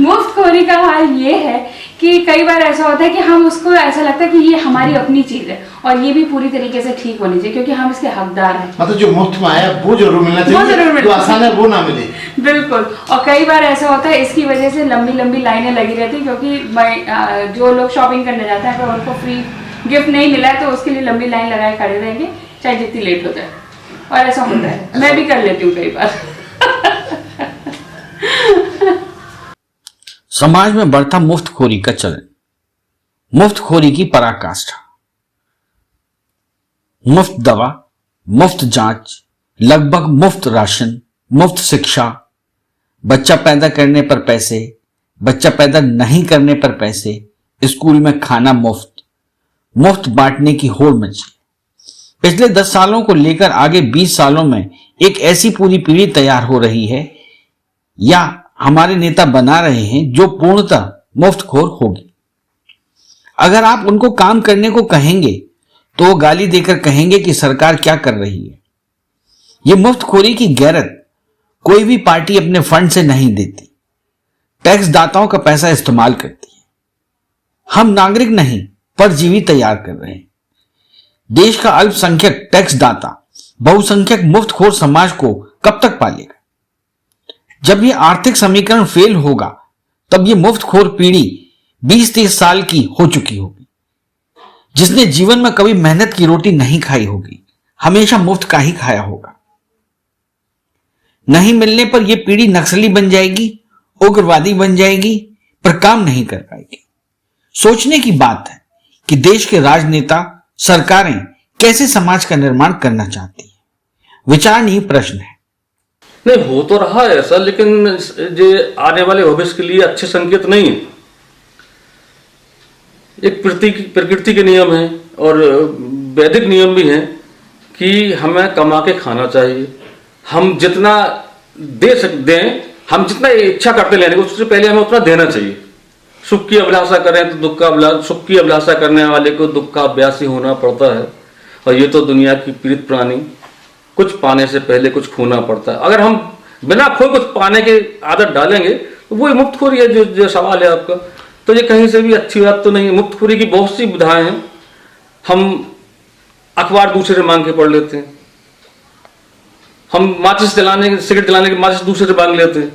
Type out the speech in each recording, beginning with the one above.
मुफ्तखोरी का हाल ये है कि कई बार ऐसा होता है कि हम उसको ऐसा लगता है कि ये हमारी अपनी चीज है और ये भी पूरी तरीके से ठीक होनी चाहिए क्योंकि हम इसके हकदार हैं। मतलब जो मुफ्त में आया वो जरूर मिलना चाहिए, जो आसान है वो ना मिले। बिल्कुल। और कई बार ऐसा होता है इसकी वजह से लंबी लंबी लाइनें लगी रहती है क्योंकि जो लोग शॉपिंग करने जाते हैं अगर उनको फ्री गिफ्ट नहीं मिला है तो उसके लिए लंबी लाइन लगाए खड़े रहेंगे चाहे जितनी लेट हो जाए। और ऐसा होता है, मैं भी कर लेती हूँ कई बार। समाज में बढ़ता मुफ्तखोरी का चलन, मुफ्तखोरी की पराकाष्ठा। मुफ्त दवा, मुफ्त जांच, लगभग मुफ्त राशन, मुफ्त शिक्षा, बच्चा पैदा करने पर पैसे, बच्चा पैदा नहीं करने पर पैसे, स्कूल में खाना मुफ्त, मुफ्त बांटने की होड़ मची। पिछले 10 सालों को लेकर आगे 20 सालों में एक ऐसी पूरी पीढ़ी तैयार हो रही है या हमारे नेता बना रहे हैं जो पूर्णतः मुफ्तखोर होगी। अगर आप उनको काम करने को कहेंगे तो वो गाली देकर कहेंगे कि सरकार क्या कर रही है। ये मुफ्तखोरी की गैरत कोई भी पार्टी अपने फंड से नहीं देती, टैक्स दाताओं का पैसा इस्तेमाल करती है। हम नागरिक नहीं परजीवी तैयार कर रहे हैं। देश का अल्पसंख्यक टैक्स दाता बहुसंख्यक मुफ्तखोर समाज को कब तक पालेगा? जब ये आर्थिक समीकरण फेल होगा तब ये मुफ्तखोर पीढ़ी 20-30 साल की हो चुकी होगी, जिसने जीवन में कभी मेहनत की रोटी नहीं खाई होगी, हमेशा मुफ्त का ही खाया होगा। नहीं मिलने पर यह पीढ़ी नक्सली बन जाएगी, उग्रवादी बन जाएगी, पर काम नहीं कर पाएगी। सोचने की बात है कि देश के राजनेता सरकारें कैसे समाज का निर्माण करना चाहती है। विचारणीय प्रश्न है। नहीं, हो तो रहा है ऐसा, लेकिन जो आने वाले भविष्य के लिए अच्छे संकेत नहीं है। एक प्रकृति के नियम है और वैदिक नियम भी हैं कि हमें कमा के खाना चाहिए। हम जितना दें, हम जितना इच्छा करते लेने को उससे पहले हमें उतना देना चाहिए। सुख की अभिलाषा करें तो दुख का सुख की अभिलाषा करने वाले को दुख का अभ्यासी होना पड़ता है। और ये तो दुनिया की पीड़ित प्राणी, कुछ पाने से पहले कुछ खोना पड़ता है। अगर हम बिना खोए कुछ पाने की आदत डालेंगे तो वही मुफ्तखोरी है जो सवाल है आपका। तो ये कहीं से भी अच्छी बात तो नहीं है। मुफ्तखोरी की बहुत सी विधाएं हैं। हम अखबार दूसरे से मांग के पढ़ लेते हैं, हम सिगरेट जलाने की माचिस दूसरे से मांग लेते हैं।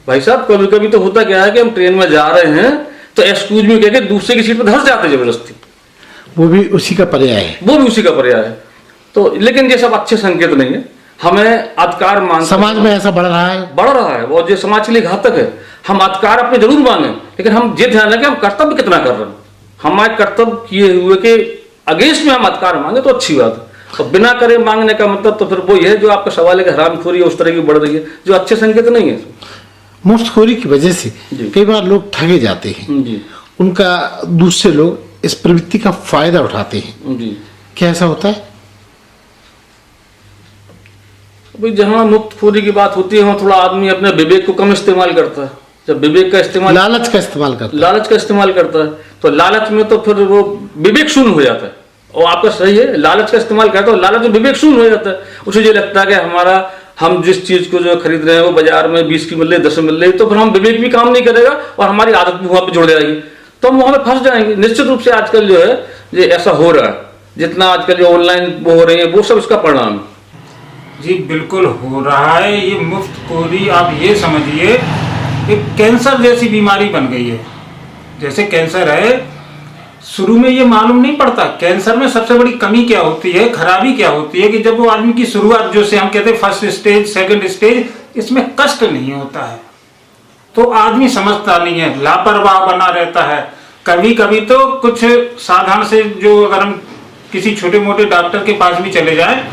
भाई साहब, कभी कभी तो होता क्या है कि हम ट्रेन में जा रहे हैं तो एक्सक्यूज मी कह के दूसरे की सीट पर धंस जाते जबरदस्ती। वो भी उसी का पर्याय है। तो लेकिन ये सब अच्छे संकेत नहीं है। हमें अधिकार मांग, समाज में ऐसा बढ़ रहा है और जो समाज के लिए घातक है। हम अधिकार अपने जरूर मांगे, लेकिन हम ये ध्यान रखें हम कर्तव्य कितना कर रहे हैं। हमारे कर्तव्य किए हुए के अगेंस्ट में हम अधिकार मांगे तो अच्छी बात है। और बिना करे मांगने का मतलब तो फिर वही है जो आपका सवाल है कि हरामखोरी उस तरह की बढ़ रही है, जो अच्छे संकेत नहीं है। मुफ्तखोरी की वजह से कई बार लोग ठगे जाते हैं जी। उनका दूसरे लोग इस प्रवृत्ति का फायदा उठाते हैं जी। क्या ऐसा होता है? भाई, जहां मुफ्तखोरी की बात होती है वहां थोड़ा आदमी अपने विवेक को कम इस्तेमाल करता है। जब विवेक का इस्तेमाल, लालच का इस्तेमाल करता है तो लालच में तो फिर वो विवेक शून्य हो जाता है। और आपका सही है, लालच का इस्तेमाल करता है, लालच में विवेक शून्य हो जाता है। उसे ये लगता है कि हम जिस चीज को जो खरीद रहे हैं वो बाजार में 20 की मिल रही, 10 में मिल रही, तो फिर हम विवेक भी काम नहीं करेगा और हमारी आदत भी वहां पर जुड़ जाएगी, तो हम वहां पर फंस जाएंगे। निश्चित रूप से आजकल जो है ये ऐसा हो रहा है। जितना आजकल जो ऑनलाइन वो हो रही है वो सब इसका परिणाम है। जी बिल्कुल हो रहा है। ये मुफ्तखोरी आप ये समझिए एक कैंसर जैसी बीमारी बन गई है। जैसे कैंसर है, शुरू में ये मालूम नहीं पड़ता कैंसर में सबसे बड़ी कमी क्या होती है, खराबी क्या होती है, कि जब वो आदमी की शुरुआत, जो से हम कहते हैं फर्स्ट स्टेज, सेकंड स्टेज, इसमें कष्ट नहीं होता है तो आदमी समझता नहीं है, लापरवाह बना रहता है। कभी कभी तो कुछ साधारण से जो अगर हम किसी छोटे मोटे डॉक्टर के पास भी चले जाए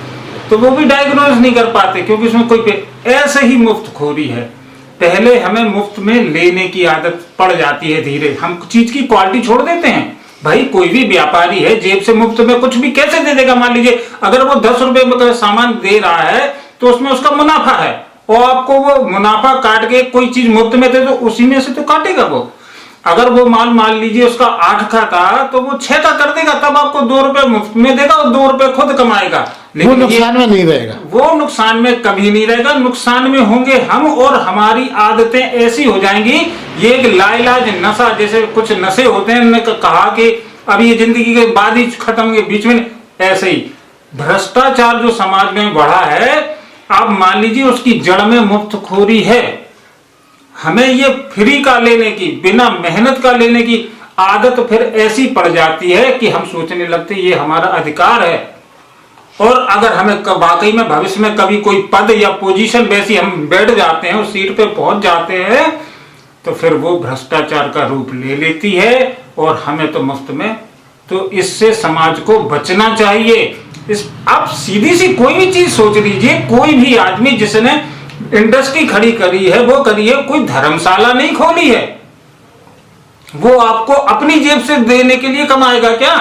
तो वो भी डायग्नोज नहीं कर पाते, क्योंकि उसमें कोई ऐसे ही मुफ्तखोरी है। पहले हमें मुफ्त में लेने की आदत पड़ जाती है, धीरे हम चीज की क्वालिटी छोड़ देते हैं। भाई, कोई भी व्यापारी है जेब से मुफ्त में कुछ भी कैसे दे देगा? मान लीजिए अगर वो 10 रुपए में सामान दे रहा है तो उसमें उसका मुनाफा है, और आपको वो मुनाफा काट के कोई चीज मुफ्त में दे तो उसी में से तो काटेगा वो। अगर वो माल मान लीजिए उसका 8 का था तो वो 6 का कर देगा, तब आपको 2 रुपए मुफ्त में देगा और 2 रुपए खुद कमाएगा। वो नुकसान में नहीं रहेगा। वो नुकसान में कभी नहीं रहेगा। नुकसान में होंगे हम, और हमारी आदतें ऐसी हो जाएंगी। ये एक लाइलाज नशा, जैसे कुछ नशे होते हैं, उन्होंने कहा कि अब ये जिंदगी के बाद ही खत्म होंगे, बीच में ऐसे ही भ्रष्टाचार जो समाज में बढ़ा है, आप मान लीजिए उसकी जड़ में मुफ्तखोरी है। हमें ये फ्री का लेने की, बिना मेहनत का लेने की आदत फिर ऐसी पड़ जाती है कि हम सोचने लगते ये हमारा अधिकार है। और अगर हमें वाकई में भविष्य में कभी कोई पद या पोजीशन वैसी हम बैठ जाते हैं, उस सीट पे पहुंच जाते हैं, तो फिर वो भ्रष्टाचार का रूप ले लेती है और हमें तो मुफ्त में। तो इससे समाज को बचना चाहिए। आप सीधी सी कोई भी चीज सोच लीजिए, कोई भी आदमी जिसने इंडस्ट्री खड़ी करी है, वो करी है, कोई धर्मशाला नहीं खोली है, वो आपको अपनी जेब से देने के लिए कमाएगा क्या?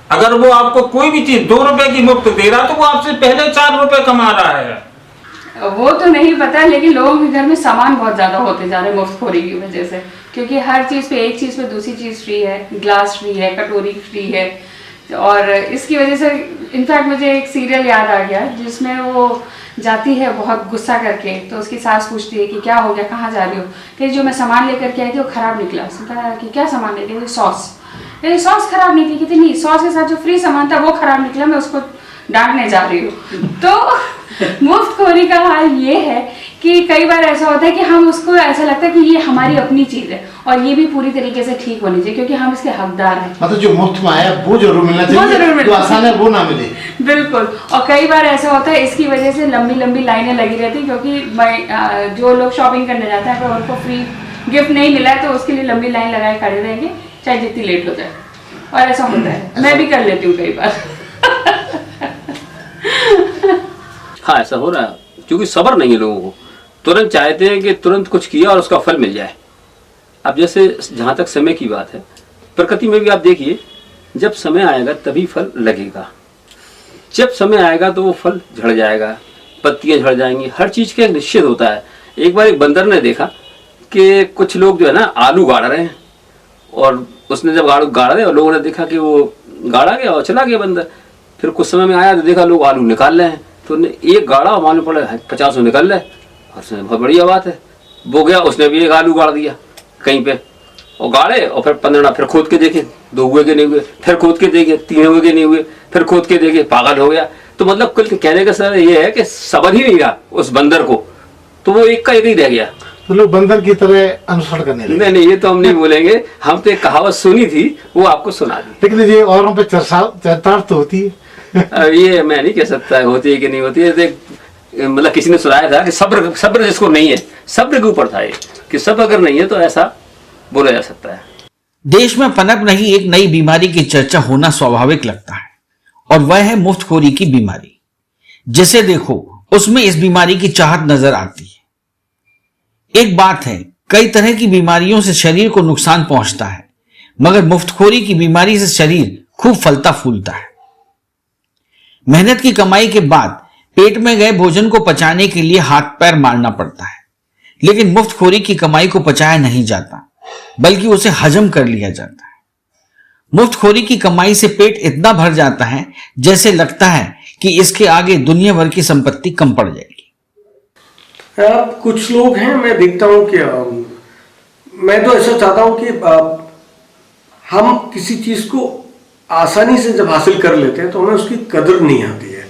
अगर वो आपको कोई भी चीज 2 रुपए की मुफ्त दे रहा, तो वो आपसे पहले 4 रुपए कमा रहा है। वो तो नहीं पता, लेकिन लोगों के घर में सामान बहुत ज्यादा होते जा रहे हैं मुफ्तखोरी की वजह से, क्योंकि हर चीज पे, एक चीज पे दूसरी चीज फ्री है, ग्लास फ्री है, कटोरी फ्री है। और इसकी वजह से इनफैक्ट मुझे एक सीरियल याद आ गया जिसमें वो जाती है बहुत गुस्सा करके, तो उसकी सास पूछती है कि क्या हो गया, कहाँ जा रही हो? कि जो मैं सामान लेकर के आई थी वो खराब निकला। उसने कहा कि क्या सामान लेके आई? सॉस। सॉस खराब निकली? कि नहीं, सॉस के साथ जो फ्री सामान था वो खराब निकला, मैं उसको डांटने जा रही हूँ। तो मुफ्तखोरी का हाल ये है कि कई बार ऐसा होता है कि हम उसको, ऐसा लगता है कि ये हमारी अपनी चीज है और ये भी पूरी तरीके से ठीक होनी चाहिए क्योंकि हम इसके हकदार हैं। मतलब जो मुफ्त में आया वो जरूर मिलना चाहिए, जो आसान है वो ना मिले। बिल्कुल। और कई बार ऐसा होता है, इसकी वजह से लंबी लंबी लाइनें लगी रहती, क्योंकि जो लोग शॉपिंग करने जाते हैं अगर उनको फ्री गिफ्ट नहीं मिला है तो उसके लिए लंबी लाइन लगाए खड़े रहेंगे, चाहे जितनी लेट हो जाए। और ऐसा होता है, मैं भी कर लेती हूँ कई बार। हाँ, ऐसा हो रहा है क्योंकि सब्र नहीं है लोगों को। तुरंत चाहते हैं कि तुरंत कुछ किया और उसका फल मिल जाए। अब जैसे जहाँ तक समय की बात है, प्रकृति में भी आप देखिए, जब समय आएगा तभी फल लगेगा। जब समय आएगा तो वो फल झड़ जाएगा, पत्तियां झड़ जाएंगी, हर चीज का एक निश्चित होता है। एक बार एक बंदर ने देखा कि कुछ लोग जो है ना आलू गाड़ रहे हैं, और उसने जब गाड़ा रहे और लोगों ने देखा कि वो गाड़ा गया और चला गया बंदर। फिर कुछ समय में आया तो देखा लोग आलू निकाल रहे हैं, तो एक गाड़ा मालूम पड़ा 50 निकल रहे, और उसने बहुत बढ़िया बात है, वो गया उसने भी एक आलू गाड़ दिया कहीं पे, और गाड़े और फिर 15 फिर खोद के देखे 2 हुए कि नहीं हुए, फिर खोद के देखे 3 हुए कि नहीं हुए, फिर खोद के देखे पागल हो गया। तो मतलब कुल कहने का सर ये है कि सब्र ही नहीं रहा उस बंदर को, तो वो एक का एक ही रह गया। तो लोग बंदर की तरह अनुसरण करने लगे। नहीं, ये तो हम नहीं बोलेंगे, हम तो एक कहावत सुनी थी वो आपको सुना दी। लेकिन ये औरों पे चरितार्थ तो होती है। ये मैं नहीं कह सकता होती है कि नहीं होती है। मतलब किसी ने सुनाया था कि सब्र जिसको नहीं है, सब्र के ऊपर था ये, कि सब्र अगर नहीं है तो ऐसा बोला जा सकता है। देश में पनप रही एक नई बीमारी की चर्चा होना स्वाभाविक लगता है, और वह है मुफ्तखोरी की बीमारी। जिसे देखो उसमें इस बीमारी की चाहत नजर आती है। एक बात है, कई तरह की बीमारियों से शरीर को नुकसान पहुंचता है, मगर मुफ्तखोरी की बीमारी से शरीर खूब फलता फूलता है। मेहनत की कमाई के बाद पेट में गए भोजन को पचाने के लिए हाथ पैर मारना पड़ता है, लेकिन मुफ्तखोरी की कमाई को पचाया नहीं जाता, बल्कि उसे हजम कर लिया जाता है। मुफ्तखोरी की कमाई से पेट इतना भर जाता है जैसे लगता है कि इसके आगे दुनिया भर की संपत्ति कम पड़ जाएगी। कुछ लोग हैं, मैं देखता हूं कि मैं तो ऐसा चाहता हूं कि हम किसी चीज को आसानी से जब हासिल कर लेते हैं तो हमें उसकी कदर नहीं आती है,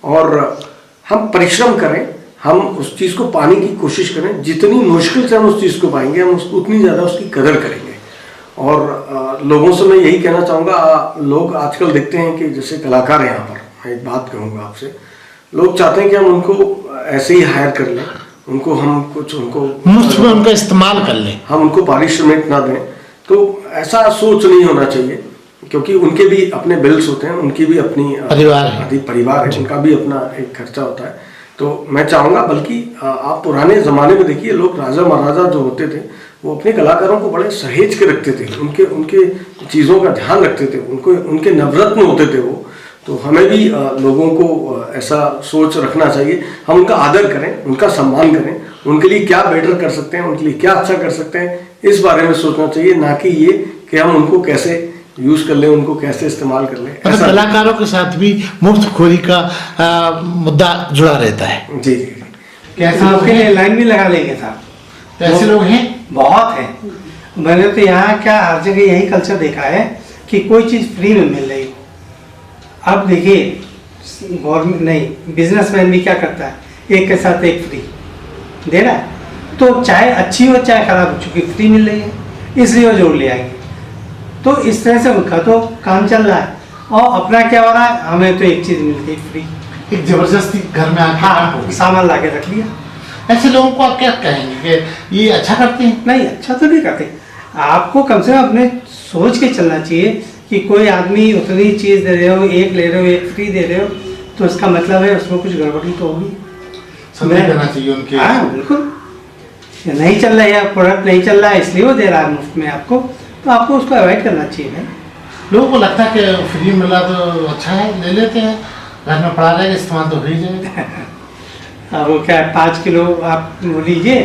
और हम परिश्रम करें, हम उस चीज को पाने की कोशिश करें। जितनी मुश्किल से हम उस चीज को पाएंगे, हम उतनी ज्यादा उसकी कदर करेंगे। और लोगों से मैं यही कहना चाहूँगा, लोग आजकल देखते हैं कि जैसे कलाकार हैं, यहाँ पर मैं एक बात कहूँगा आपसे, लोग चाहते हैं कि हम उनको ऐसे ही हायर कर लें, उनको हम कुछ उनको मुफ्त में उनका इस्तेमाल कर लें, हम उनको पारिश्रमिक ना दें। तो ऐसा सोच नहीं होना चाहिए, क्योंकि उनके भी अपने बिल्स होते हैं, उनकी भी अपनी परिवार है, उनका भी अपना एक खर्चा होता है। तो मैं चाहूँगा, बल्कि आप पुराने ज़माने में देखिए, लोग राजा महाराजा जो होते थे वो अपने कलाकारों को बड़े सहेज के रखते थे, उनके चीज़ों का ध्यान रखते थे, उनके नवरत्न होते थे वो। तो हमें भी लोगों को ऐसा सोच रखना चाहिए, हम उनका आदर करें, उनका सम्मान करें, उनके लिए क्या बेटर कर सकते हैं, उनके लिए क्या अच्छा कर सकते हैं, इस बारे में सोचना चाहिए, ना कि ये कि हम उनको कैसे यूज कर लें, उनको कैसे इस्तेमाल कर लें। मतलब कलाकारों के साथ भी मुफ्तखोरी का मुद्दा जुड़ा रहता है। जी जी। कैसे आपके लिए लाइन भी लगा लेंगे साहब, ऐसे लोग हैं बहुत हैं। मैंने तो यहाँ क्या हर जगह यही कल्चर देखा है कि कोई चीज़ फ्री में मिल रही। अब देखिए गवर्नमेंट नहीं, बिजनेसमैन भी क्या करता है, एक के साथ एक फ्री दे रहा है, तो चाहे अच्छी हो चाहे खराब हो, चूँकि फ्री मिल रही है इसलिए वो जोड़ ले आएंगे। तो इस तरह से उनका तो काम चल रहा है, और अपना क्या हो रहा है, हमें तो एक चीज़ मिलती है फ्री। एक जबरदस्ती घर में आके हाँ, सामान ला के रख लिया। ऐसे लोगों को आप क्या कहेंगे कि ये अच्छा करते हैं? नहीं, अच्छा तो नहीं करते। आपको कम से कम अपने सोच के चलना चाहिए कि कोई आदमी उतनी चीज़ दे रहे हो, एक ले रहे हो एक फ्री दे रहे हो, तो इसका मतलब है उसमें कुछ गड़बड़ी तो होगी। समझ करना चाहिए उनके। हाँ बिल्कुल, ये नहीं चल रहा है या प्रोडक्ट नहीं चल रहा है इसलिए वो दे रहा है मुफ्त में आपको, तो आपको उसको अवॉइड करना चाहिए भाई। लोगों को लगता है कि फ्री मिला तो अच्छा है, ले लेते हैं, घर में पड़ा रहेगा, इस्तेमाल तो हो ही जाएगा। वो क्या है, 5 किलो आप वो लीजिए,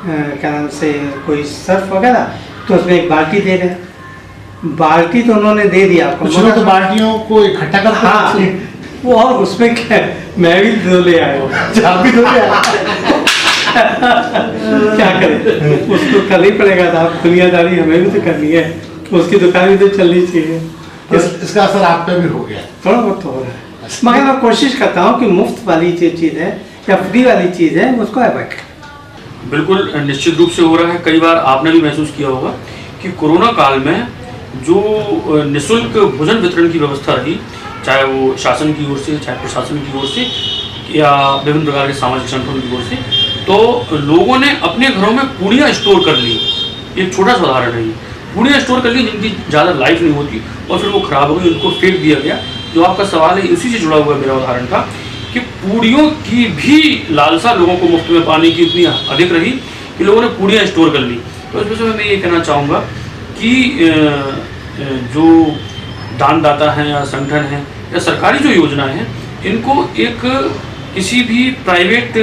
क्या नाम से कोई सर्फ वगैरह, तो उसमें एक बाल्टी दे रहे हैं। बाल्टी तो उन्होंने दे दिया आपको, कुछ लोग तो बाल्टियों को इकट्ठा कर हाँ वो, और उसमें क्या है, मैं भी धो ले आया हूँ। आप भी धो ले आए। क्या करें, उसको करना ही पड़ेगा था। दुनियादारी हमें भी तो करनी है, उसकी दुकान भी तो चलनी चाहिए। इसका असर आप पे भी हो गया? थोड़ा बहुत तो हो रहा है, मगर मैं कोशिश करता हूँ कि मुफ्त वाली जो चीज़ है या फ्री वाली चीज़ है उसको अवॉइड करें। बिल्कुल निश्चित रूप से हो रहा है। कई बार आपने भी महसूस किया होगा कि कोरोना काल में जो निःशुल्क भोजन वितरण की व्यवस्था रही, चाहे वो शासन की ओर से, चाहे प्रशासन की ओर से, या विभिन्न प्रकार के सामाजिक संगठनों की ओर से, तो लोगों ने अपने घरों में पूड़ियाँ स्टोर कर ली। एक छोटा सा उदाहरण है ये, पूड़ियाँ स्टोर कर ली जिनकी ज़्यादा लाइफ नहीं होती और फिर वो ख़राब हो गई, उनको फेंक दिया गया। जो आपका सवाल है उसी से जुड़ा हुआ मेरा उदाहरण था कि पूड़ियों की भी लालसा लोगों को मुफ्त में पाने की इतनी अधिक रही कि लोगों ने पूड़ियाँ स्टोर कर ली। तो इस विषय में मैं ये कहना चाहूँगा कि जो दानदाता हैं या संगठन हैं या सरकारी जो योजनाएं हैं, इनको एक किसी भी प्राइवेट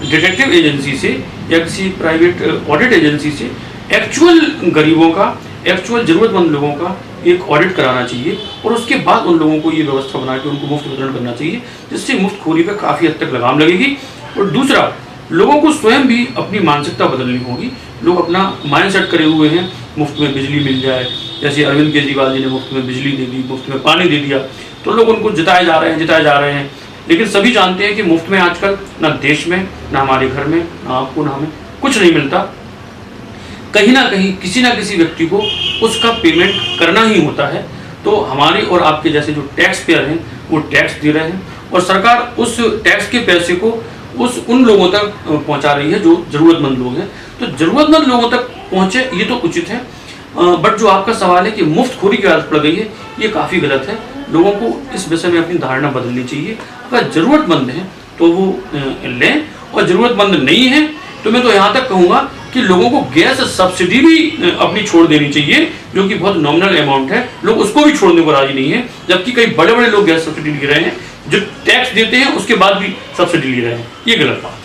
डिटेक्टिव एजेंसी से या किसी प्राइवेट ऑडिट एजेंसी से एक्चुअल गरीबों का, एक्चुअल ज़रूरतमंद लोगों का एक ऑडिट कराना चाहिए, और उसके बाद उन लोगों को ये व्यवस्था बना के उनको मुफ्त वितरण करना चाहिए, जिससे मुफ्तखोरी पर काफ़ी हद तक लगाम लगेगी। और दूसरा, लोगों को स्वयं भी अपनी मानसिकता बदलनी होगी। लोग अपना माइंड सेट करे हुए हैं, मुफ्त में बिजली मिल जाए, जैसे अरविंद केजरीवाल जी ने मुफ्त में बिजली दे दी, मुफ्त में पानी दे दिया, तो लोग उनको जिताए जा रहे हैं। लेकिन सभी जानते हैं कि मुफ्त में आजकल ना देश में, ना हमारे घर में, ना आपको, ना हमें कुछ नहीं मिलता। कहीं ना कहीं किसी ना किसी व्यक्ति को उसका पेमेंट करना ही होता है। तो हमारे और आपके जैसे जो टैक्स पेयर हैं वो टैक्स दे रहे हैं, और सरकार उस टैक्स के पैसे को उन लोगों तक पहुंचा रही है जो ज़रूरतमंद लोग हैं। तो ज़रूरतमंद लोगों तक पहुंचे ये तो उचित है, बट जो आपका सवाल है कि मुफ्तखोरी की आदत पड़ गई है, ये काफ़ी गलत है। लोगों को इस विषय में अपनी धारणा बदलनी चाहिए। अगर ज़रूरतमंद हैं तो वो लें, और ज़रूरतमंद नहीं है तो मैं तो यहाँ तक कहूँगा कि लोगों को गैस सब्सिडी भी अपनी छोड़ देनी चाहिए, जो कि बहुत नॉमिनल अमाउंट है। लोग उसको भी छोड़ने को राजी नहीं है, जबकि कई बड़े बड़े लोग गैस सब्सिडी ले रहे हैं, जो टैक्स देते हैं उसके बाद भी सब्सिडी ले रहे हैं। ये गलत बात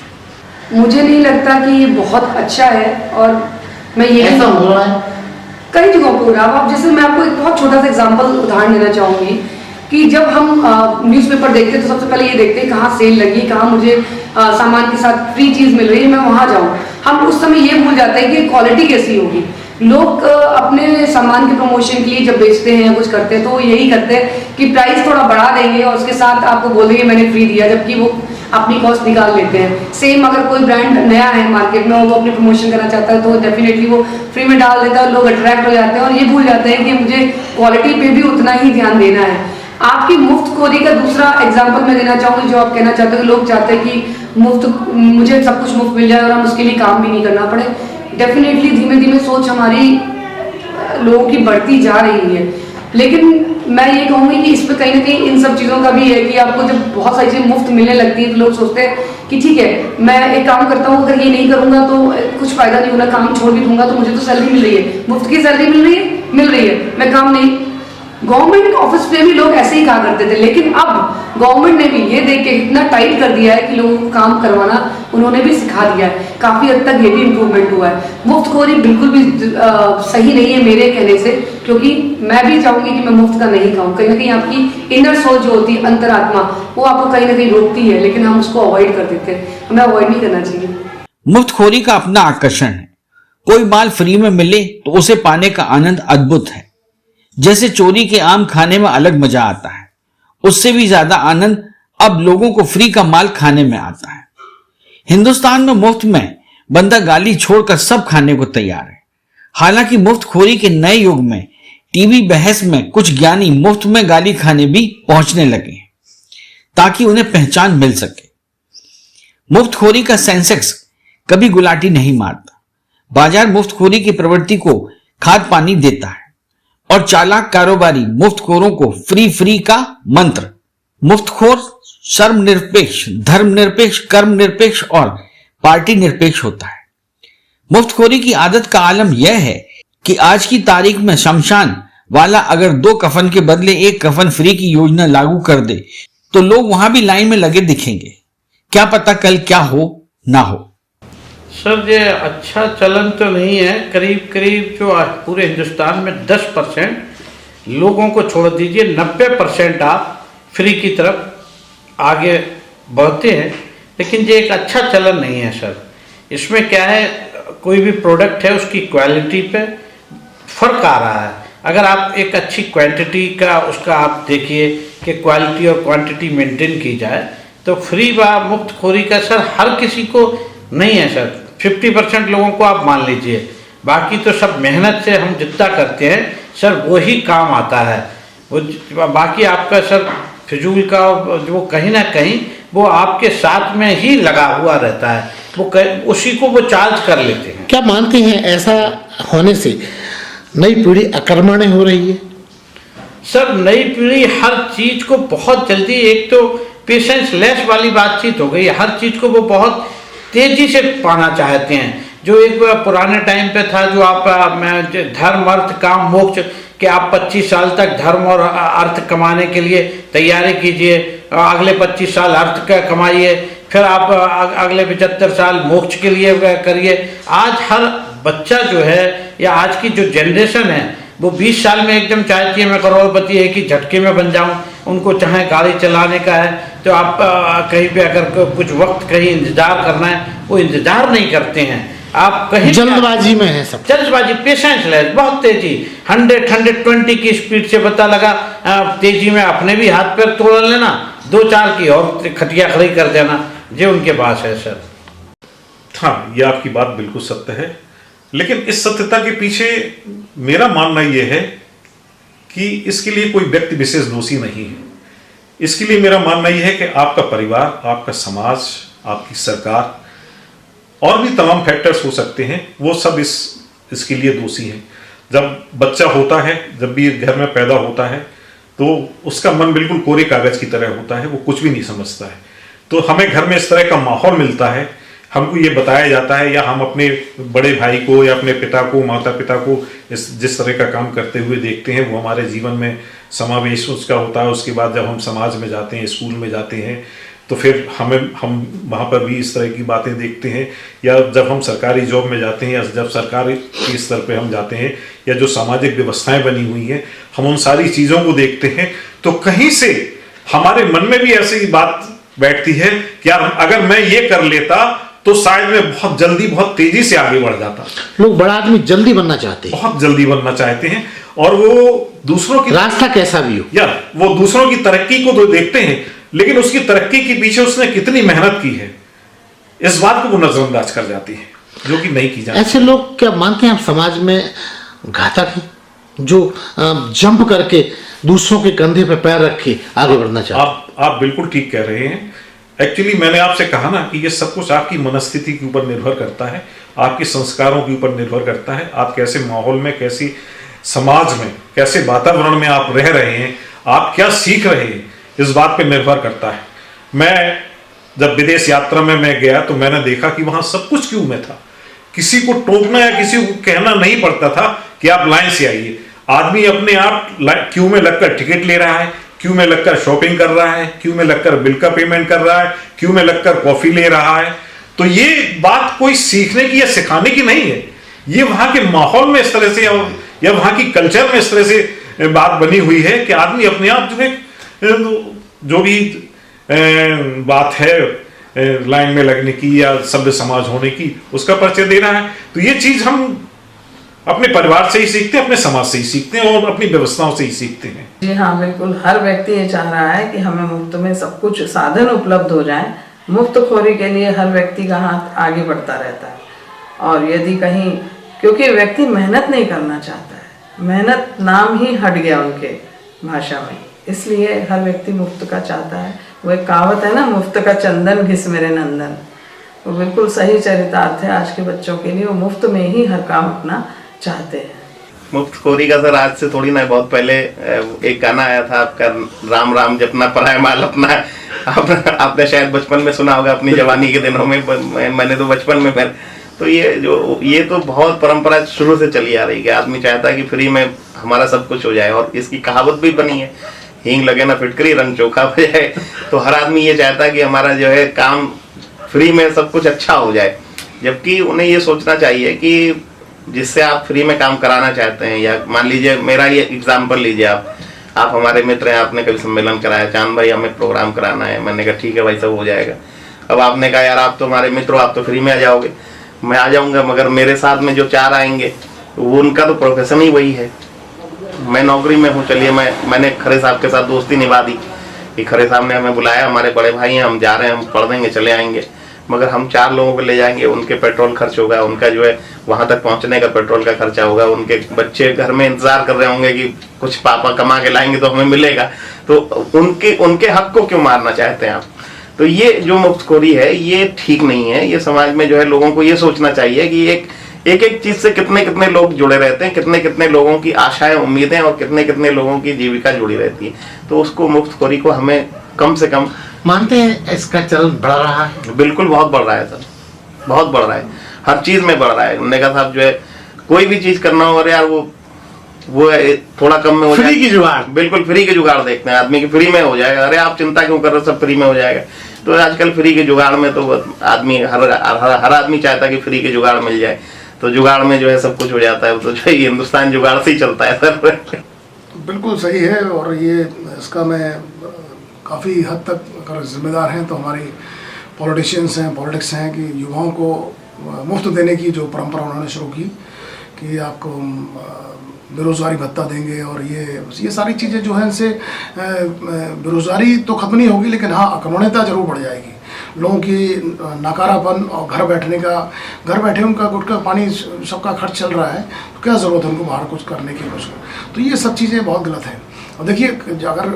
है। मुझे नहीं लगता कि ये बहुत अच्छा है, और मैं ये ऐसा हो रहा है कई जगहों पर हो रहा है। अब जैसे मैं आपको एक बहुत छोटा सा एग्जांपल उदाहरण देना चाहूँगी कि जब हम न्यूज़पेपर देखते हैं तो सबसे पहले ये देखते हैं कहाँ सेल लगी, कहाँ मुझे सामान के साथ फ्री चीज़ मिल रही है, मैं वहाँ जाऊँ। हम उस समय ये भूल जाते हैं कि क्वालिटी कैसी होगी। लोग अपने सामान के प्रमोशन के लिए जब बेचते हैं या कुछ करते हैं तो वो यही करते हैं कि प्राइस थोड़ा बढ़ा देंगे और उसके साथ आपको बोल देंगे मैंने फ्री दिया, जबकि वो अपनी कॉस्ट निकाल लेते हैं। सेम अगर कोई ब्रांड नया है मार्केट में और वो अपनी प्रमोशन करना चाहता है तो डेफिनेटली वो फ्री में डाल देता है, लोग अट्रैक्ट हो जाते हैं और ये भूल जाते हैं कि मुझे क्वालिटी पे भी उतना ही ध्यान देना है। आपकी मुफ्तखोरी का दूसरा एग्जाम्पल मैं देना चाहूँगी, जो आप कहना चाहते हो कि लोग चाहते हैं कि मुझे सब कुछ मुफ्त मिल जाए और हम उसके लिए काम भी नहीं करना पड़े। डेफिनेटली धीमे धीमे सोच हमारी लोगों की बढ़ती जा रही है, लेकिन मैं ये कहूँगी कि इस पर कहीं ना कहीं इन सब चीज़ों का भी है कि आपको जब बहुत सारी चीज़ें मुफ्त मिलने लगती है तो लोग सोचते हैं कि ठीक है मैं एक काम करता हूँ, अगर ये नहीं करूँगा तो कुछ फायदा नहीं होना, काम छोड़ भी दूंगा तो मुझे तो सैलरी मिल रही है, मुफ्त की सैलरी मिल रही है, मैं काम नहीं गवर्नमेंट ऑफिस में भी लोग ऐसे ही कहा करते थे, लेकिन अब गवर्नमेंट ने भी ये देख के इतना टाइट कर दिया है कि लोगों को काम करवाना उन्होंने भी सिखा दिया है। काफी हद तक ये भी इम्प्रूवमेंट हुआ है। मुफ्तखोरी बिल्कुल भी सही नहीं है मेरे कहने से, क्योंकि मैं भी चाहूंगी कि मैं मुफ्त का नहीं खाऊं। कहीं ना कहीं आपकी इनर सोल जो होती है, अंतरात्मा, वो आपको कहीं ना कहीं रोकती है, लेकिन हम उसको अवॉइड कर देते हैं। हमें अवॉइड नहीं करना चाहिए। मुफ्तखोरी का अपना आकर्षण है। कोई माल फ्री में मिले तो उसे पाने का आनंद अद्भुत है। जैसे चोरी के आम खाने में अलग मजा आता है, उससे भी ज्यादा आनंद अब लोगों को फ्री का माल खाने में आता है। हिंदुस्तान में मुफ्त में बंदा गाली छोड़कर सब खाने को तैयार है। हालांकि मुफ्तखोरी के नए युग में टीवी बहस में कुछ ज्ञानी मुफ्त में गाली खाने भी पहुंचने लगे हैं ताकि उन्हें पहचान मिल सके। मुफ्तखोरी का सेंसेक्स कभी गुलाटी नहीं मारता। बाजार मुफ्तखोरी की प्रवृत्ति को खाद पानी देता है और चालाक कारोबारी मुफ्तखोरों को फ्री का मंत्र। मुफ्तखोर शर्म निरपेक्ष, धर्म निरपेक्ष, कर्म निरपेक्ष और पार्टी निरपेक्ष होता है। मुफ्तखोरी की आदत का आलम यह है कि आज की तारीख में शमशान वाला अगर 2 कफन के बदले 1 कफन फ्री की योजना लागू कर दे तो लोग वहां भी लाइन में लगे दिखेंगे। क्या पता कल क्या हो ना हो। सर ये अच्छा चलन तो नहीं है। करीब करीब जो पूरे हिंदुस्तान में 10% लोगों को छोड़ दीजिए, 90% आप फ्री की तरफ आगे बढ़ते हैं, लेकिन ये एक अच्छा चलन नहीं है सर। इसमें क्या है, कोई भी प्रोडक्ट है उसकी क्वालिटी पे फर्क आ रहा है। अगर आप एक अच्छी क्वांटिटी का उसका आप देखिए कि क्वालिटी और क्वांटिटी मेंटेन की जाए तो फ्री व मुफ्तखोरी का सर हर किसी को नहीं है सर। 50% लोगों को आप मान लीजिए, बाकी तो सब मेहनत से हम जितना करते हैं सर वो ही काम आता है। वो बाकी आपका सर फिजूल का जो कहीं ना कहीं वो आपके साथ में ही लगा हुआ रहता है, वो उसी को वो चार्ज कर लेते हैं। क्या मानते हैं ऐसा होने से नई पीढ़ी अकर्मण्य हो रही है? सर नई पीढ़ी हर चीज को बहुत जल्दी, एक तो पेशेंस लेस वाली बातचीत हो गई, हर चीज को वो बहुत तेजी से पाना चाहते हैं। जो एक पुराने टाइम पे था, जो आप धर्म अर्थ काम मोक्ष कि आप 25 साल तक धर्म और अर्थ कमाने के लिए तैयारी कीजिए, अगले 25 साल अर्थ का कमाइए, फिर आप अगले 75 साल मोक्ष के लिए करिए। आज हर बच्चा जो है या आज की जो जनरेशन है वो 20 साल में एकदम चाहती है मैं करोड़पति एक ही झटके में बन जाऊं। उनको चाहे गाड़ी चलाने का है तो आप कहीं पे अगर कुछ वक्त कहीं इंतजार करना है वो इंतजार नहीं करते हैं। आप कहीं जल्दबाजी में है सब, जल्दबाजी, पेशेंस लेस, बहुत तेजी, 100-120 की स्पीड से पता लगा तेजी में अपने भी हाथ पैर तोड़ लेना, 2-4 की और खटिया खड़ी कर देना, जो उनके पास है सर। हाँ, ये आपकी बात बिल्कुल सत्य है, लेकिन इस सत्यता के पीछे मेरा मानना यह है कि इसके लिए कोई व्यक्ति विशेष दोषी नहीं है। इसके लिए मेरा मानना यह है कि आपका परिवार, आपका समाज, आपकी सरकार और भी तमाम फैक्टर्स हो सकते हैं, वो सब इसके लिए दोषी हैं। जब बच्चा होता है, जब भी घर में पैदा होता है तो उसका मन बिल्कुल कोरे कागज की तरह होता है, वो कुछ भी नहीं समझता है। तो हमें घर में इस तरह का माहौल मिलता है, हमको ये बताया जाता है या हम अपने बड़े भाई को या अपने पिता को, माता पिता को जिस तरह का काम करते हुए देखते हैं वो हमारे जीवन में समावेश उसका होता है। उसके बाद जब हम समाज में जाते हैं, स्कूल में जाते हैं तो फिर हम वहाँ पर भी इस तरह की बातें देखते हैं, या जब हम सरकारी जॉब में जाते हैं या जब सरकारी के स्तर पे हम जाते हैं या जो सामाजिक व्यवस्थाएं बनी हुई हैं हम उन सारी चीज़ों को देखते हैं तो कहीं से हमारे मन में भी ऐसी बात बैठती है कि यार अगर मैं ये कर लेता तो शायद मैं बहुत जल्दी, बहुत तेजी से आगे बढ़ जाता। लोग बड़ा आदमी जल्दी बनना चाहते हैं, बहुत जल्दी बनना चाहते हैं और वो दूसरों की रास्ता कैसा भी हो यार वो दूसरों की तरक्की को तो देखते हैं लेकिन उसकी तरक्की के पीछे उसने कितनी मेहनत की है इस बात को वो नजरअंदाज कर जाती है, जो कि नहीं की जाती। ऐसे लोग क्या मानते हैं आप समाज में घातक हैं, जो जंप करके दूसरों के कंधे पे पैर रख के आगे बढ़ना चाहते हैं? आप बिल्कुल ठीक कह रहे हैं। एक्चुअली मैंने आपसे कहा ना कि ये सब कुछ आपकी मनस्थिति के ऊपर निर्भर करता है, आपके संस्कारों के ऊपर निर्भर करता है, आप कैसे माहौल में, कैसी समाज में, कैसे वातावरण में आप रह रहे हैं, आप क्या सीख रहे हैं, इस बात पे निर्भर करता है। मैं जब विदेश यात्रा में मैं गया तो मैंने देखा कि वहां सब कुछ क्यों में था, किसी को टोकना या किसी को कहना नहीं पड़ता था कि आप लाइन से आइए। आदमी अपने आप क्यू में लगकर टिकट ले रहा है, क्यू में लगकर शॉपिंग कर रहा है, क्यू में लगकर बिल का पेमेंट कर रहा है, क्यू में लगकर कॉफी ले रहा है। तो ये बात कोई सीखने की या सिखाने की नहीं है, ये वहां के माहौल में इस तरह से या वहां की कल्चर में इस तरह से बात बनी हुई है कि आदमी अपने आप जो भी बात है लाइन में लगने की या सभ्य समाज होने की, उसका परिचय दे रहा है। तो ये चीज हम अपने परिवार से ही सीखते हैं, अपने समाज से ही सीखते हैं और अपनी व्यवस्थाओं से ही सीखते हैं। जी हाँ, बिल्कुल। हर व्यक्ति ये चाह रहा है कि हमें मुफ्त में सब कुछ साधन उपलब्ध हो जाए। मुफ्तखोरी के लिए हर व्यक्ति का हाथ आगे बढ़ता रहता है, और यदि कहीं, क्योंकि व्यक्ति मेहनत नहीं करना चाहता है, मेहनत नाम ही हट गया उनके भाषा में, इसलिए हर व्यक्ति मुफ्त का चाहता है। वो एक कहावत है ना, मुफ्त का चंदन घिस मेरे नंदन, वो बिल्कुल सही चरितार्थ है आज के बच्चों के लिए। वो मुफ्त में ही हर काम अपना चाहते हैं। मुफ्तखोरी का सर आज से थोड़ी ना, बहुत पहले एक गाना आया था आपका, राम राम जपना पराया माल अपना। आपने शायद बचपन में सुना होगा, अपनी जवानी के दिनों में, मैंने तो बचपन में फिर तो ये तो बहुत परंपरा शुरू से चली आ रही है। आदमी चाहता है कि फ्री में हमारा सब कुछ हो जाए, और इसकी कहावत भी बनी है, हींग लगे ना फिटकरी रंग चोखा हो जाए। तो हर आदमी ये चाहता है कि हमारा जो है काम फ्री में सब कुछ अच्छा हो जाए, जबकि उन्हें ये सोचना चाहिए कि जिससे आप फ्री में काम कराना चाहते हैं, या मान लीजिए मेरा ये एग्जाम्पल लीजिए, आप हमारे मित्र हैं, आपने कभी सम्मेलन कराया, चांद भाई हमें प्रोग्राम कराना है, मैंने कहा ठीक है भाई सब हो जाएगा। अब आपने कहा यार आप तो हमारे मित्र हो, आप तो फ्री में आ जाओगे, मैं आ जाऊंगा, मगर मेरे साथ में जो 4 आएंगे वो उनका तो प्रोफेशन ही वही है। मैं नौकरी में हूँ, चलिए मैंने खरे साहब के साथ दोस्ती निभा दी कि खरे साहब ने हमें बुलाया, हमारे बड़े भाई हैं, हम जा रहे हैं, हम पढ़ देंगे चले आएंगे, मगर हम 4 लोगों को ले जाएंगे, उनके पेट्रोल खर्च होगा, उनका जो है वहां तक पहुंचने का पेट्रोल का खर्चा होगा, उनके बच्चे घर में इंतजार कर रहे होंगे कि कुछ पापा कमा के लाएंगे तो हमें मिलेगा, तो उनके हक को क्यों मारना चाहते हैं आप? तो ये जो मुफ्तखोरी है ये ठीक नहीं है। ये समाज में जो है लोगों को ये सोचना चाहिए कि एक चीज से कितने लोग जुड़े रहते हैं, कितने लोगों की आशाएं उम्मीदें और कितने लोगों की जीविका जुड़ी रहती है। तो उसको मुफ्तखोरी को हमें कम से कम, मानते हैं इसका चलन बढ़ रहा है? बिल्कुल बहुत बढ़ रहा है सर, बहुत बढ़ रहा है, हर चीज में बढ़ रहा है। उन्होंने कहा साहब जो है कोई भी चीज करना हो, अरे यार वो थोड़ा कम में हो जाए, फ्री की जुगाड़, बिल्कुल फ्री के जुगाड़ देखते हैं आदमी की, फ्री में हो जाएगा, अरे आप चिंता क्यों कर रहे हो, सब फ्री में हो जाएगा। तो आजकल फ्री के जुगाड़ में तो आदमी हर आदमी चाहता है कि फ्री के जुगाड़ मिल जाए, तो जुगाड़ में जो है सब कुछ हो जाता है। तो जो है हिंदुस्तान जुगाड़ से ही चलता है सर। बिल्कुल सही है, और ये इसका मैं काफ़ी हद तक अगर जिम्मेदार हैं तो हमारी पॉलिटिशियंस हैं, पॉलिटिक्स हैं, कि युवाओं को मुफ्त देने की जो परंपरा उन्होंने शुरू की कि आपको बेरोज़गारी भत्ता देंगे, और ये सारी चीज़ें जो हैं इनसे बेरोज़गारी तो ख़त्म नहीं होगी, लेकिन हाँ अक्रमण्यता जरूर बढ़ जाएगी। लोगों की नकारापन, और घर बैठे उनका गुटखा पानी सबका खर्च चल रहा है, तो क्या ज़रूरत है उनको बाहर कुछ करने की कोशिश। तो ये सब चीज़ें बहुत गलत हैं। और देखिए, अगर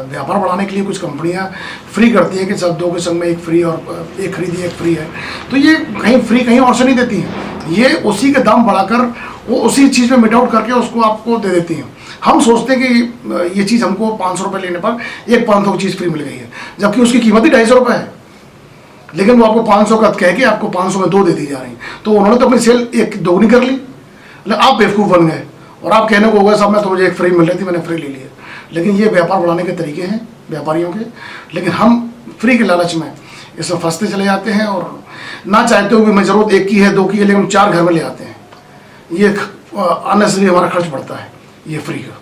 व्यापार बढ़ाने के लिए कुछ कंपनियां फ्री करती हैं कि सब 2 के संग में 1 फ्री, और 1 खरीदी 1 फ्री है, तो ये कहीं फ्री कहीं और से नहीं देती हैं, ये उसी के दाम बढ़ाकर वो उसी चीज़ में मिट आउट करके उसको आपको दे देती हैं। हम सोचते हैं कि ये चीज़ हमको 500 रुपये लेने पर 1 500 की चीज़ फ्री मिल गई है, जबकि उसकी कीमत ही 250 रुपये है, लेकिन वो आपको 500 का कह के आपको 500 में 2 दे दी जा रही। तो उन्होंने तो अपनी सेल 1 दोगुनी कर ली, लेकिन आप बेवकूफ़ बन गए, और आप कहने को होगा साहब मैं तो मुझे 1 फ्री मिल रही थी, मैंने फ्री ले लिया। लेकिन ये व्यापार बढ़ाने के तरीके हैं व्यापारियों के, लेकिन हम फ्री के लालच में इसमें फंसते चले जाते हैं, और ना चाहते हुए मैं ज़रूरत 1 की है 2 की है, लेकिन 4 घर में ले आते हैं। ये अननेसेसरी हमारा खर्च बढ़ता है ये फ्री का।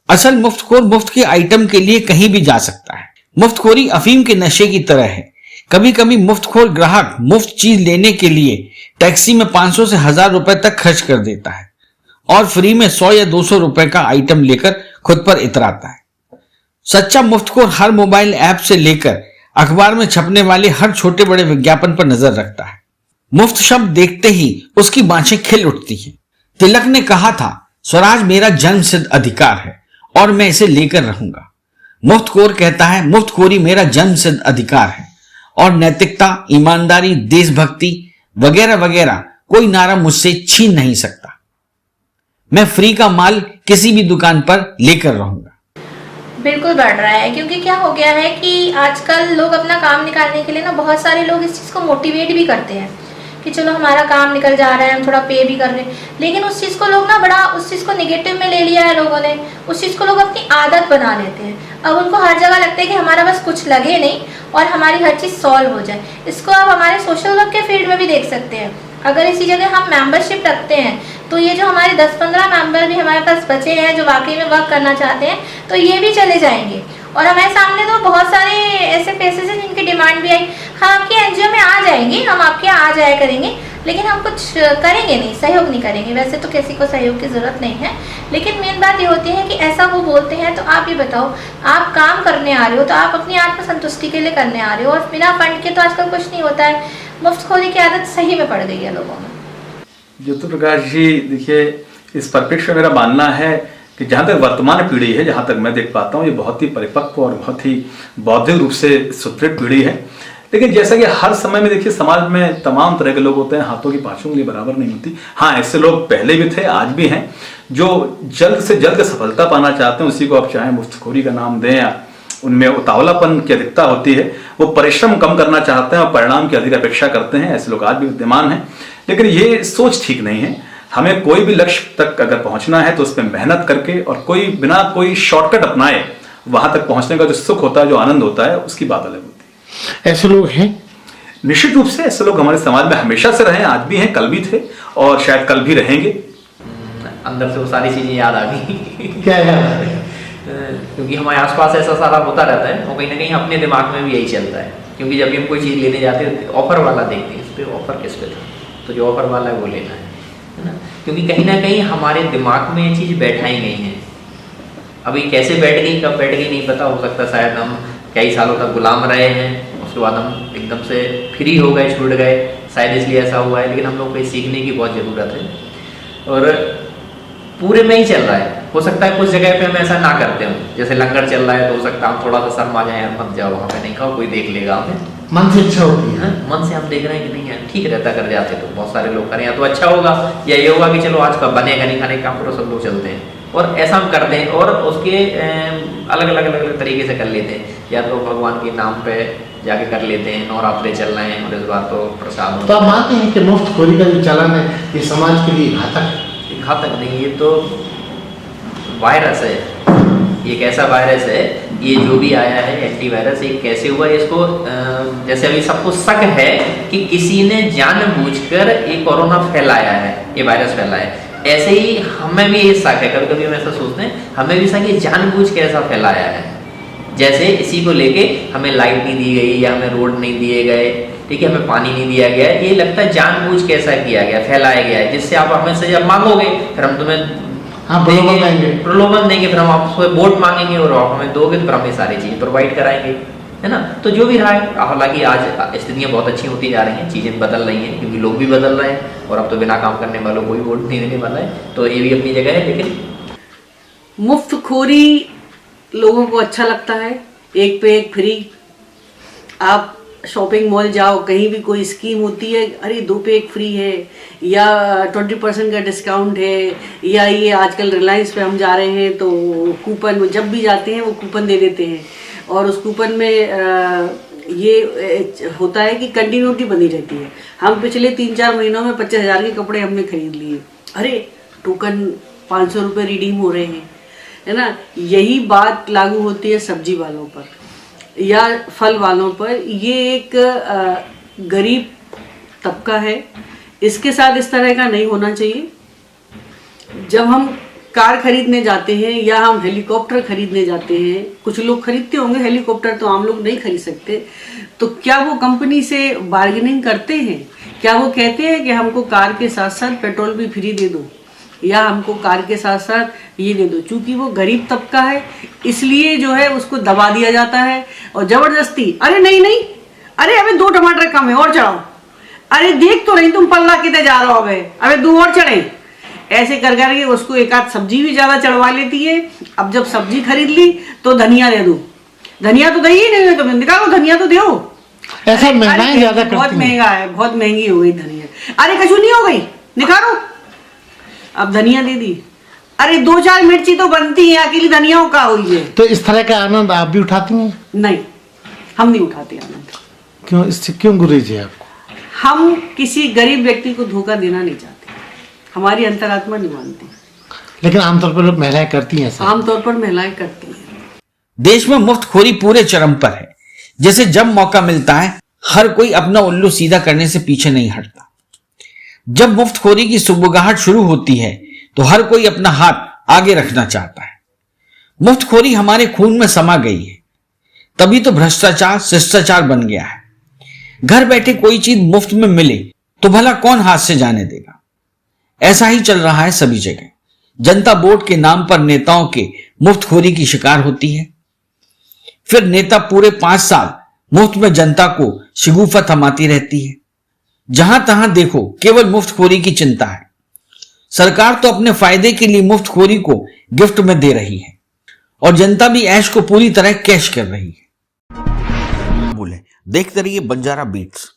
असल मुफ्तखोर मुफ्त के आइटम के लिए कहीं भी जा सकता है। मुफ्तखोरी अफीम के नशे की तरह है। कभी कभी मुफ्तखोर ग्राहक मुफ्त चीज लेने के लिए टैक्सी में 500 से 1000 रुपए तक खर्च कर देता है, और फ्री में 100 या 200 रुपए का आइटम लेकर खुद पर इतराता है। सच्चा मुफ्तखोर हर मोबाइल ऐप से लेकर अखबार में छपने वाले हर छोटे बड़े विज्ञापन पर नजर रखता है। मुफ्त शब्द देखते ही उसकी बाँछें खिल उठती हैं। तिलक ने कहा था, स्वराज मेरा जन्मसिद्ध अधिकार है और मैं इसे लेकर रहूंगा। मुफ्तखोर कहता है, मुफ्तखोरी मेरा जन्मसिद्ध अधिकार है और नैतिकता, ईमानदारी, देशभक्ति वगैरह वगैरह कोई नारा मुझसे छीन नहीं सकता। मैं फ्री का माल किसी भी दुकान पर लेकर रहूंगा। बिल्कुल बढ़ रहा है, क्योंकि क्या हो गया है कि आजकल लोग अपना काम निकालने के लिए ना, बहुत सारे लोग इस चीज़ को मोटिवेट भी करते हैं कि चलो हमारा काम निकल जा रहा है, हम थोड़ा पे भी कर रहे हैं, लेकिन उस चीज़ को लोग ना बड़ा उस चीज़ को निगेटिव में ले लिया है लोगों ने, उस चीज़ को लोग अपनी आदत बना लेते हैं। अब उनको हर जगह लगता है कि हमारा बस कुछ लगे नहीं और हमारी हर चीज़ सॉल्व हो जाए। इसको आप हमारे सोशल वर्क के फील्ड में भी देख सकते हैं। अगर इसी जगह हम मेंबरशिप रखते हैं तो ये जो हमारे 10-15 मेंबर भी हमारे पास बचे हैं जो वाकई में वर्क करना चाहते हैं, तो ये भी चले जाएंगे। और हमारे सामने तो बहुत सारे ऐसे केसेस हैं जिनकी डिमांड भी आई, हम आपके एनजीओ में आ जाएंगे, हम आपके यहाँ आ जाया करेंगे, लेकिन हम कुछ करेंगे नहीं, सहयोग नहीं करेंगे। वैसे तो किसी को सहयोग की ज़रूरत नहीं है, लेकिन मेन बात ये होती है कि ऐसा वो बोलते हैं। तो आप ये बताओ, आप काम करने आ रहे हो तो आप अपनी आत्मसंतुष्टि के लिए करने आ रहे हो, और बिना फंड के तो आजकल कुछ नहीं होता है। मुफ्तखोरी की आदत सही में पड़ गई है लोगों में। ज्योति प्रकाश जी, देखिए इस परिप्रेक्ष्य में मेरा मानना है कि जहाँ तक वर्तमान पीढ़ी है, जहाँ तक मैं देख पाता हूँ, ये बहुत ही परिपक्व और बहुत ही बौद्धिक रूप से सुदृढ़ पीढ़ी है। लेकिन जैसा कि हर समय में देखिए समाज में तमाम तरह के लोग होते हैं, हाथों की पांचों उंगली बराबर नहीं होती। हाँ, ऐसे लोग पहले भी थे, आज भी हैं, जो जल्द से जल्द सफलता पाना चाहते हैं। उसी को आप चाहे मुफ्तखोरी का नाम दें या उनमें उतावलापन की अधिकता होती है, वो परिश्रम कम करना चाहते हैं और परिणाम की अधिक अपेक्षा करते हैं। ऐसे लोग आज भी विद्यमान हैं, लेकिन ये सोच ठीक नहीं है। हमें कोई भी लक्ष्य तक अगर पहुंचना है तो उस पर मेहनत करके और कोई बिना कोई शॉर्टकट अपनाए वहां तक पहुंचने का जो सुख होता है, जो आनंद होता है, उसकी बात अलग होती है। ऐसे लोग हैं, निश्चित रूप से ऐसे लोग हमारे समाज में हमेशा से रहे, आज भी हैं, कल भी थे और शायद कल भी रहेंगे। अंदर से वो सारी चीजें याद आ गई। क्या याद आ गई? क्योंकि हमारे आसपास ऐसा सारा होता रहता है और कहीं ना कहीं अपने दिमाग में भी यही चलता है। क्योंकि जब भी हम कोई चीज़ लेने जाते हैं, ऑफर वाला देखते हैं, इस पर ऑफर किस पे था, तो जो ऑफर वाला है वो लेना है ना। क्योंकि कहीं ना कहीं हमारे दिमाग में ये चीज़ बैठा ही नहीं है। अभी कैसे बैठ गई, कब बैठ गई नहीं पता। हो सकता है शायद हम कई सालों तक गुलाम रहे हैं, उसके बाद हम एकदम से फ्री हो गए, छूट गए, शायद इसलिए ऐसा हुआ है। लेकिन हम लोग को सीखने की बहुत ज़रूरत है और पूरे में ही चल रहा है। हो सकता है कुछ जगह पे हम ऐसा ना करते हो, जैसे लंगर चल रहा है तो हो सकता है हम थोड़ा सा शर्मा जाए, मत जाओ वहाँ पे, नहीं खाओ, कोई देख लेगा हमें। मन से इच्छा होती है, मन से हम देख रहे हैं कि नहीं है ठीक रहता, कर जाते तो बहुत सारे लोग करें, या तो अच्छा होगा या ये होगा कि चलो आज का बनेगा नहीं खाने का, पूरा सब लोग चलते हैं और ऐसा हम करते हैं और उसके अलग अलग तरीके से कर लेते हैं। या तो भगवान के नाम पे जाके कर लेते हैं, नवरात्रे चल रहे हैं और इस बार तो प्रसाद। तो आप मानते हैं कि मुफ्तखोरी का जो चलन है ये समाज के लिए घातक है? घातक नहीं, ये तो वायरस है, एक ऐसा वायरस है। ये जो भी आया है एंटीवायरस, ये कैसे हुआ इसको जैसे अभी सबको शक है कि किसी ने जानबूझकर ये कोरोना फैलाया है, ये वायरस फैलाया है। ऐसे ही हमें भी ये शक है, कभी कभी हम ऐसा सोचते हैं, हमें भी शक है जानबूझ के ऐसा फैलाया है। जैसे इसी को लेके हमें लाइट नहीं दी गई या हमें रोड नहीं दिए गए, ठीक है, हमें पानी नहीं दिया गया, ये लगता है जानबूझ के ऐसा किया गया, फैलाया गया है, जिससे आप हमें से जब मांगोगे फिर हम तुम्हें प्रलोभन देंगे, फिर हम आपसे वोट मांगेंगे और आप हमें दोगे तो फिर हम ये सारी चीजें प्रोवाइड कराएंगे, है ना। तो जो भी रहा है, हालांकि आज स्थितियां बहुत अच्छी होती जा रही हैं, चीजें बदल रही हैं क्योंकि लोग भी बदल रहे हैं और अब तो बिना काम करने वालों को भी वोट नहीं देने वाला है, तो ये भी अपनी जगह है। लेकिन मुफ्तखोरी लोगों को अच्छा लगता है, एक पे एक फ्री। आप शॉपिंग मॉल जाओ, कहीं भी कोई स्कीम होती है, अरे 2 पे 1 फ्री है या 20% का डिस्काउंट है, या ये आजकल रिलायंस पे हम जा रहे हैं तो कूपन, जब भी जाते हैं वो कूपन दे देते हैं और उस कूपन में ये होता है कि कंटिन्यूटी बनी रहती है। हम पिछले 3-4 महीनों में 25,000 के कपड़े हमने खरीद लिए, अरे टोकन 500 रुपये रिडीम हो रहे हैं, है ना। यही बात लागू होती है सब्जी वालों पर या फल वालों पर। ये एक गरीब तबका है, इसके साथ इस तरह का नहीं होना चाहिए। जब हम कार खरीदने जाते हैं या हम हेलीकॉप्टर खरीदने जाते हैं, कुछ लोग खरीदते होंगे हेलीकॉप्टर, तो आम लोग नहीं खरीद सकते, तो क्या वो कंपनी से बार्गेनिंग करते हैं? क्या वो कहते हैं कि हमको कार के साथ साथ पेट्रोल भी फ्री दे दो या हमको कार के साथ साथ ये दे दो? चूंकि वो गरीब तबका है इसलिए जो है उसको दबा दिया जाता है और जबरदस्ती, अरे नहीं नहीं, अरे अबे 2 टमाटर कम है और चढ़ाओ, अरे देख तो नहीं तुम पल्ला कितने जा रहे हो, अबे 2 और चढ़े, ऐसे कर करके उसको एक आध सब्जी भी ज्यादा चढ़वा लेती है। अब जब सब्जी खरीद ली तो धनिया दे दो, धनिया तो दही ही नहीं, तुम्हें निकालो धनिया तो दो। ऐसा महंगाई ज्यादा करती है, बहुत महंगा है, बहुत महंगी हो गई धनिया। अरे कचौनी हो गई, निकालो, अब धनिया दे दी, अरे 2-4 मिर्ची तो बनती है, अकेली धनिया का हुई है। तो इस तरह का आनंद आप भी उठाती हैं? नहीं, हम नहीं उठाते आनंद। क्यों, इससे क्यों गुरेज है आपको? हम किसी गरीब व्यक्ति को धोखा देना नहीं चाहते, हमारी अंतरात्मा नहीं मानती, लेकिन आमतौर पर महिलाएं करती हैं ऐसा। आमतौर पर महिलाएं करती हैं। देश में मुफ्तखोरी पूरे चरम पर है। जैसे जब मौका मिलता है हर कोई अपना उल्लू सीधा करने से पीछे नहीं हटता। जब मुफ्तखोरी की सुबगाहट शुरू होती है तो हर कोई अपना हाथ आगे रखना चाहता है। मुफ्तखोरी हमारे खून में समा गई है, तभी तो भ्रष्टाचार शिष्टाचार बन गया है। घर बैठे कोई चीज मुफ्त में मिले तो भला कौन हाथ से जाने देगा। ऐसा ही चल रहा है सभी जगह। जनता वोट के नाम पर नेताओं के मुफ्तखोरी की शिकार होती है, फिर नेता पूरे 5 साल मुफ्त में जनता को शिगुफा थमाती रहती है। जहां तहां देखो केवल मुफ्तखोरी की चिंता है। सरकार तो अपने फायदे के लिए मुफ्तखोरी को गिफ्ट में दे रही है और जनता भी ऐश को पूरी तरह कैश कर रही है। बोले देखते रहिए बंजारा बीट्स।